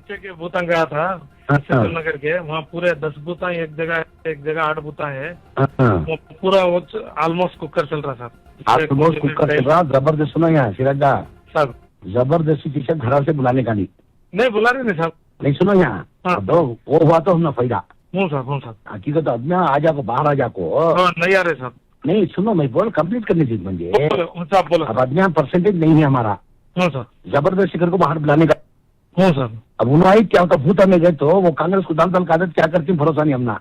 नीचे के बूथा गया था नगर के, वहाँ पूरे 10 बूथा एक जगह 8 बूथा है, वो पूरा ऑलमोस्ट कुकर चल रहा सर। ऑलमोस्ट कुकर चल रहा। जबरदस्त सुनो यहाँ सिराजा सर, जबरदस्ती किसी घर से बुलाने का नहीं बुला रहे नहीं साहब, नहीं सुनो यहाँ दो वो हुआ तो हमने फायदा। हूँ सर हकीकत अदम्या आ जाको बाहर आ जाको नहीं आ रहे साहब। नहीं सुनो मैं बोल कंप्लीट करनी चाहिए मुझे। साहब बोलो। अब अदम्या परसेंटेज नहीं है हमारा। हूँ सर। जबरदस्ती कर को बाहर बुलाने का। हूँ सर। अब उन्होंने क्या होता भूता में गए तो वो कांग्रेस को दाल दाल का आदत क्या करती भरोसा नहीं हमना।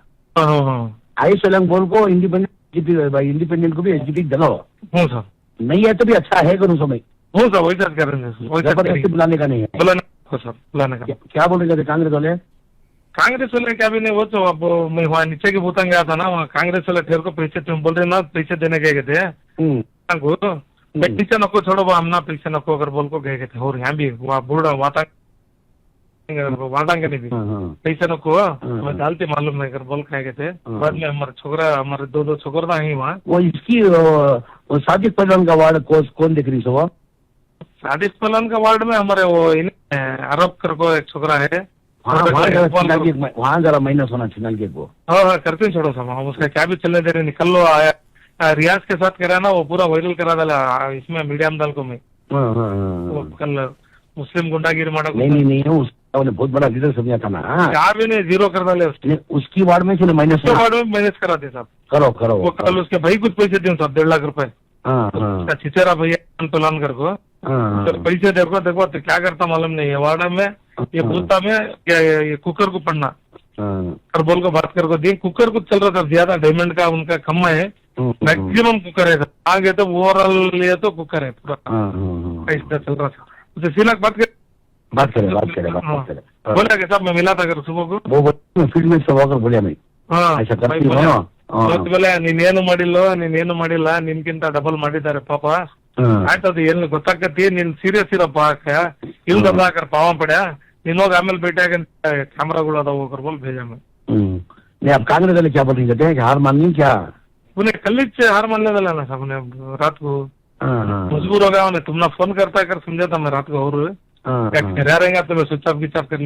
आई सोलंग बोल को इंडिपेंडेंट को भी एसजीपी दलो। हूँ सर। नहीं है तो भी अच्छा है करूँ समय। हूँ सर वही बात कर रहे हैं, जबरदस्ती बुलाने का नहीं है। बुलाने का क्या बोलेंगे थे कांग्रेस वाले? कांग्रेस वाले क्या भी नहीं, वो तो अब मैं वहाँ नीचे के बूथा गया था ना, वहाँ कांग्रेस वाले ठेर को पैसे तुम बोल रहे ना पैसे देने गए थे पैसे नको छोड़ो हम ना पैसे नको अगर बोल को गए थे। और यहाँ भी वहाँ बूढ़ा वाटांगे नहीं भी पैसे नको मैं डालते मालूम नहीं कर बोल खाए थे। बाद में हमारे छोकरा हमारे 2 छोकरा है वहाँ। वो इसकी सादिक पहलवान का वार्ड कौन देख रही सो? सादिक पहलवान का वार्ड में हमारे वो अरब कर को एक छोकरा है, वहाँ जरा माइनस होना चिन्हल के को। हाँ करते छोड़ो सब, हम उसका क्या भी चलने दे रहे। निकल लो आया रियाज के साथ करा ना, वो पूरा वायरल करा डाला इसमें मीडिया में डाल को मैं। वो कल मुस्लिम गुंडागिरी मारा नहीं उसने बहुत बड़ा लीडर समझा था ना। क्या भी नहीं जीरो कर डाले उसने। उसकी वार्ड में चलो माइनस मैनेज करा दे साहब। करो वो कल उसके भाई कुछ पैसे दिए साहब 1.5 लाख रुपए। छिचेरा भैया पलान कर को पैसे देखो तो क्या करता मालूम नहीं है। वार्ड में ये बूथा में ये कुकर को पढ़ना और बोल को बात कर को दी कुकर कुछ चल रहा था ज्यादा, डायमंड का उनका कम है, मैक्सिमम कुकर है आगे तो ओवरऑल ये तो कुकर है पूरा ऐसा चल रहा था। उसे सीना बात करे बोला कि साहब मैं मिला था सुबह को वो फील्ड में सब बोलिया मैं बोले ನೀನೇನು ಮಾಡಿಲ್ಲ ನಿನ್ಕಿಂತ ಡಬಲ್ ಮಾಡಿದ್ದಾರೆ ಪಾಪ ಆಯ್ತದು ಏನು ಗೊತ್ತಾಗತ್ತಿ ನೀನ್ ಸೀರಿಯಸ್ ಇರಪ್ಪ ಇಲ್ದಲ್ಲ ಹಾಕರ್ ಪಾವ ಪಡ್ಯಾ ನೀನ್ ಹೋಗಿ ಆಮೇಲೆ ಭೇಟಿಯಾಗ ಕ್ಯಾಮರಾಗಳು ಅದಾವ ಹೋಗ್ರ बोल भेजा मैं। नहीं अब कांग्रेस वाले क्या बोल रहे हैं हार माननी क्या? उन्हें कल हार मान लेना ना साहब ने रात को मजबूर हो गया उन्हें तुमने फोन करता कर समझा था मैं रात को और क्या रहेगा तो मैं स्विच ऑफ कर ले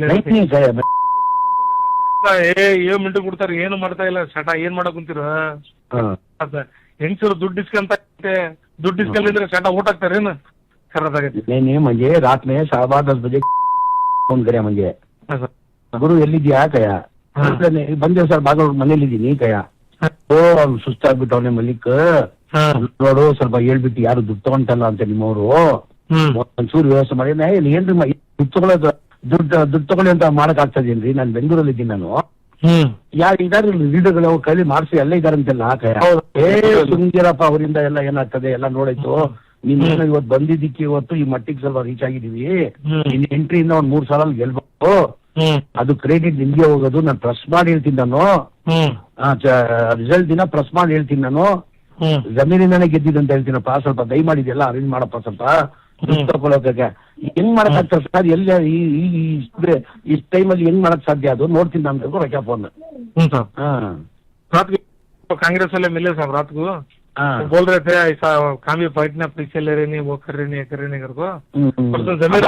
ಮಿಂಟು ಕೊಡ್ತಾರೆ ಏನು ಮಾಡ್ತಾ ಇಲ್ಲ ಶಟ ಏನ್ ಮಾಡಕ್ ಕುಂತೀರ ಹೆಂಗಸರು ದುಡ್ಡು ಇಸ್ಕೊಂಡಿದ್ರೆ ಶಟ ಊಟ ಹಾಕ್ತಾರೇನು ಖರಾಬಾಗೈತಿ। नहीं मुझे रात में 10:15 बजे फोन करे मुझे ಗುರು ಎಲ್ಲಿದ್ಯಾ ಕಯ ಬಂದೆ ಸರ್ ಬಾಗಲ್ ಮನೇಲಿದ್ದೀನಿ ಕಯ ಸುಸ್ತಾಗ್ಬಿಟ್ಟವನೆ ಮಲ್ಲಿಕ್ ನೋಡು ಸ್ವಲ್ಪ ಹೇಳ್ಬಿಟ್ಟು ಯಾರು ದುಡ್ಡು ತಗೊಂತಲ್ಲ ಅಂತ ನಿಮ್ಮವರು ಒಂಚೂರು ವ್ಯವಸ್ಥೆ ಮಾಡಿ ಏನ್ರಿ ದುಡ್ಡು ತಗೊಳ್ಳೋದು ದುಡ್ಡು ತಗೊಳ್ಳಿ ಅಂತ ಮಾಡಕ್ ಆಗ್ತದೇನ್ರಿ? ನಾನು ಬೆಂಗಳೂರಲ್ಲಿ ಇದ್ದೀನಿ ನಾನು ಯಾರು ಇದಾರೆ ಲೀಡರ್ಗಳು ಕೈಲಿ ಮಾಡಿಸಿ ಎಲ್ಲ ಇದಾರಂತೆಲ್ಲ ಸುಂಗಿರಪ್ಪ ಅವರಿಂದ ಎಲ್ಲ ಏನಾಗ್ತದೆ ಎಲ್ಲ ನೋಡಾಯ್ತು ನೀನ್ ಇವತ್ತು ಬಂದಿದ್ದಕ್ಕೆ ಇವತ್ತು ಈ ಮಟ್ಟಿಗೆ ಸ್ವಲ್ಪ ರೀಚ್ ಆಗಿದೀವಿ ನಿನ್ ಎಂಟ್ರಿಯಿಂದ ಒಂದ್ 3 ಸಾಲ ಗೆಲ್ಬೇಕು ಅದು ಕ್ರೆಡಿಟ್ ನಿಮ್ಗೆ ಹೋಗೋದು ನಾನು ಪ್ರೆಸ್ ಮಾಡಿ ಹೇಳ್ತೀನಿ ನಾನು ರಿಸಲ್ಟ್ ದಿನ ಪ್ರೆಸ್ ಮಾಡಿ ಹೇಳ್ತೀನಿ ನಾನು ಜಮೀನಿಂದಾನೆ ಗೆದ್ದಿದ್ದಂತ ಹೇಳ್ತೀನಪ್ಪ ಸ್ವಲ್ಪ ದಯಮಾಡಿದೆಲ್ಲ ಅರೇಂಜ್ ಮಾಡಪ್ಪ ಸ್ವಲ್ಪ ತಗೊಳಕ್ಕೆ ಹೆಂಗ್ ಮಾಡಕ್ ಆಗ್ತದೆ ಸರ್ ಎಲ್ಲ ಈ ಟೈಮಲ್ಲಿ ಹೆಂಗ್ ಮಾಡಕ್ ಸಾಧ್ಯ ಅದು ನೋಡ್ತೀನಿ ನಾನು ರಜಾ फोन। रात को कांग्रेस वाले मिले साहब रात को बोल रहे थे ऐसा काम भी फाइट ना पीछे ले रहे नहीं वो कर रहे नहीं कर को जमीन